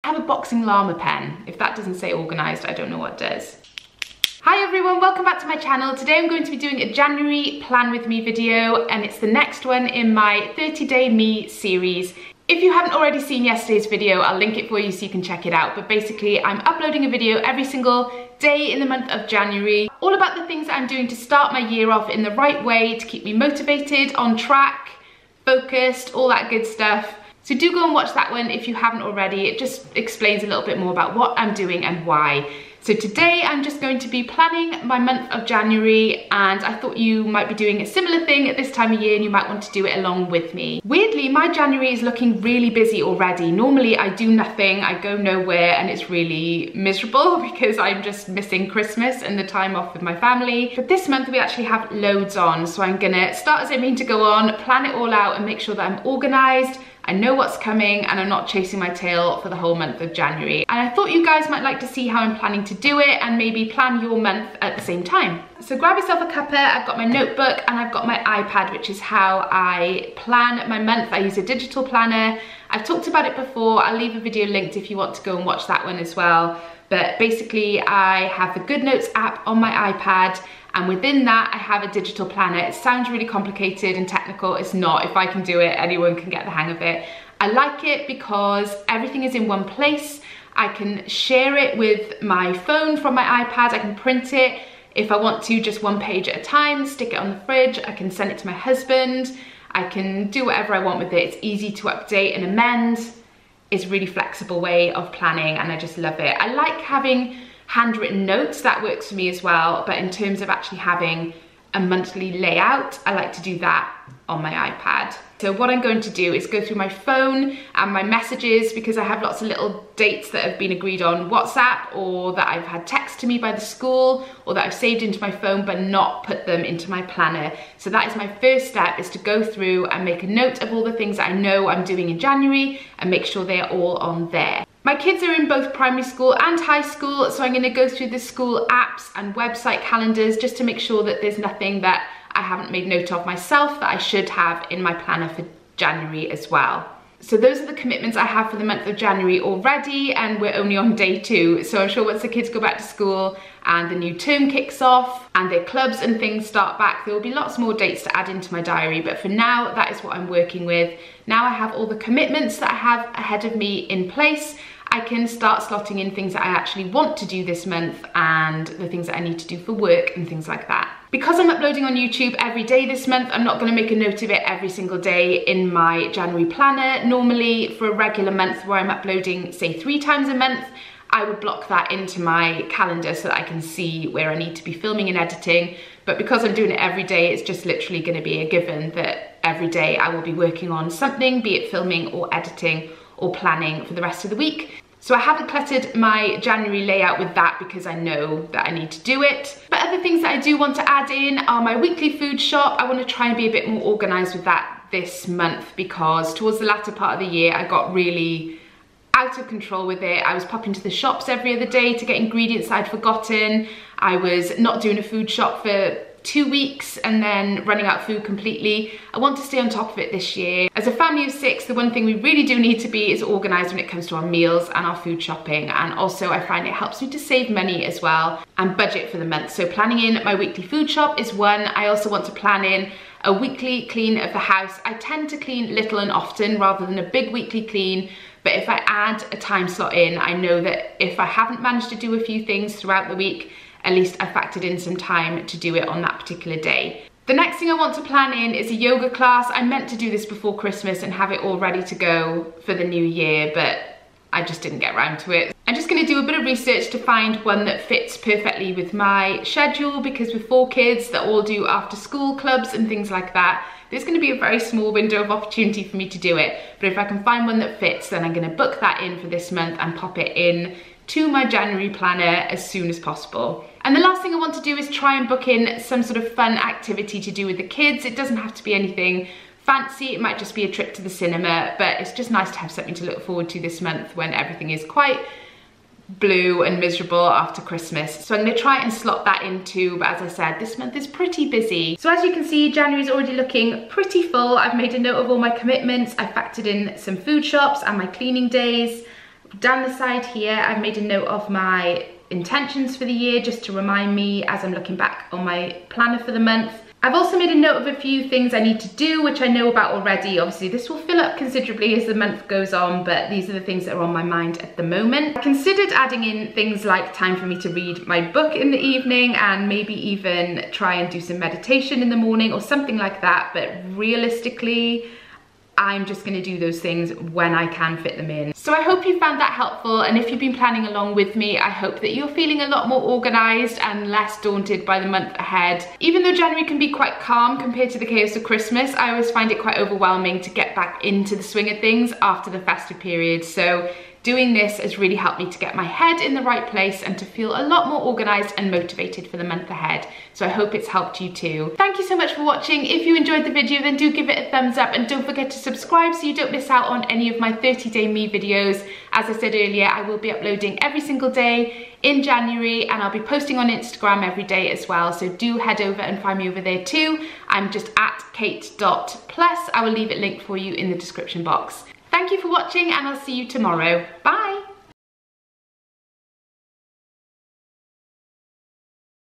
I have a boxing llama pen. If that doesn't say organised, I don't know what does. Hi everyone, welcome back to my channel. Today I'm going to be doing a January plan with me video, and it's the next one in my 30-day me series. If you haven't already seen yesterday's video, I'll link it for you so you can check it out. But basically, I'm uploading a video every single day in the month of January, all about the things I'm doing to start my year off in the right way, to keep me motivated, on track, focused, all that good stuff. So do go and watch that one if you haven't already. It just explains a little bit more about what I'm doing and why. So today I'm just going to be planning my month of January, and I thought you might be doing a similar thing at this time of year and you might want to do it along with me. Weirdly, my January is looking really busy already. Normally I do nothing, I go nowhere, and it's really miserable because I'm just missing Christmas and the time off with my family. But this month we actually have loads on, so I'm gonna start as I mean to go on, plan it all out and make sure that I'm organised, I know what's coming, and I'm not chasing my tail for the whole month of January. And I thought you guys might like to see how I'm planning to do it and maybe plan your month at the same time. So grab yourself a cuppa, I've got my notebook and I've got my iPad, which is how I plan my month. I use a digital planner. I've talked about it before. I'll leave a video linked if you want to go and watch that one as well. But basically I have the GoodNotes app on my iPad, and within that I have a digital planner. It sounds really complicated and technical. It's not. If I can do it, anyone can get the hang of it. I like it because everything is in one place. I can share it with my phone from my iPad. I can print it if I want to, just one page at a time, stick it on the fridge. I can send it to my husband. I can do whatever I want with it. It's easy to update and amend. It's a really flexible way of planning and I just love it. I like having handwritten notes, that works for me as well, but in terms of actually having a monthly layout, I like to do that on my iPad. So what I'm going to do is go through my phone and my messages, because I have lots of little dates that have been agreed on WhatsApp, or that I've had text to me by the school, or that I've saved into my phone but not put them into my planner. So that is my first step, is to go through and make a note of all the things I know I'm doing in January and make sure they're all on there. My kids are in both primary school and high school, so I'm going to go through the school apps and website calendars just to make sure that there's nothing that I haven't made note of myself that I should have in my planner for January as well. So those are the commitments I have for the month of January already, and we're only on day 2. So I'm sure once the kids go back to school and the new term kicks off and their clubs and things start back, there will be lots more dates to add into my diary. But for now, that is what I'm working with. Now I have all the commitments that I have ahead of me in place. I can start slotting in things that I actually want to do this month and the things that I need to do for work and things like that. Because I'm uploading on YouTube every day this month, I'm not going to make a note of it every single day in my January planner. Normally, for a regular month where I'm uploading, say 3 times a month, I would block that into my calendar so that I can see where I need to be filming and editing. But because I'm doing it every day, it's just literally going to be a given that every day I will be working on something, be it filming or editing or planning for the rest of the week. So I haven't cluttered my January layout with that because I know that I need to do it. But other things that I do want to add in are my weekly food shop. I want to try and be a bit more organised with that this month, because towards the latter part of the year I got really out of control with it. I was popping to the shops every other day to get ingredients I'd forgotten. I was not doing a food shop for 2 weeks and then running out of food completely. I want to stay on top of it this year. As a family of 6, the one thing we really do need to be is organised when it comes to our meals and our food shopping. And also I find it helps me to save money as well and budget for the month. So planning in my weekly food shop is one. I also want to plan in a weekly clean of the house. I tend to clean little and often rather than a big weekly clean. But if I add a time slot in, I know that if I haven't managed to do a few things throughout the week, at least I factored in some time to do it on that particular day. The next thing I want to plan in is a yoga class. I meant to do this before Christmas and have it all ready to go for the new year, but I just didn't get around to it. I'm just going to do a bit of research to find one that fits perfectly with my schedule, because with 4 kids that all do after school clubs and things like that, there's going to be a very small window of opportunity for me to do it. But if I can find one that fits, then I'm going to book that in for this month and pop it in to my January planner as soon as possible. And the last thing I want to do is try and book in some sort of fun activity to do with the kids. It doesn't have to be anything fancy, it might just be a trip to the cinema, but it's just nice to have something to look forward to this month when everything is quite blue and miserable after Christmas. So I'm going to try and slot that in too, but as I said, this month is pretty busy. So as you can see, January's already looking pretty full. I've made a note of all my commitments. I factored in some food shops and my cleaning days. Down the side here, I've made a note of my intentions for the year just to remind me as I'm looking back on my planner for the month. I've also made a note of a few things I need to do, which I know about already. Obviously, this will fill up considerably as the month goes on, but these are the things that are on my mind at the moment. I considered adding in things like time for me to read my book in the evening and maybe even try and do some meditation in the morning or something like that, but realistically, I'm just gonna do those things when I can fit them in. So I hope you found that helpful, and if you've been planning along with me, I hope that you're feeling a lot more organized and less daunted by the month ahead. Even though January can be quite calm compared to the chaos of Christmas, I always find it quite overwhelming to get back into the swing of things after the festive period. So doing this has really helped me to get my head in the right place and to feel a lot more organized and motivated for the month ahead. So I hope it's helped you too. Thank you so much for watching. If you enjoyed the video, then do give it a thumbs up and don't forget to subscribe so you don't miss out on any of my 30-day me videos. As I said earlier, I will be uploading every single day in January, and I'll be posting on Instagram every day as well. So do head over and find me over there too. I'm just at kate.plus. I will leave it linked for you in the description box. Thank you for watching, and I'll see you tomorrow. Bye!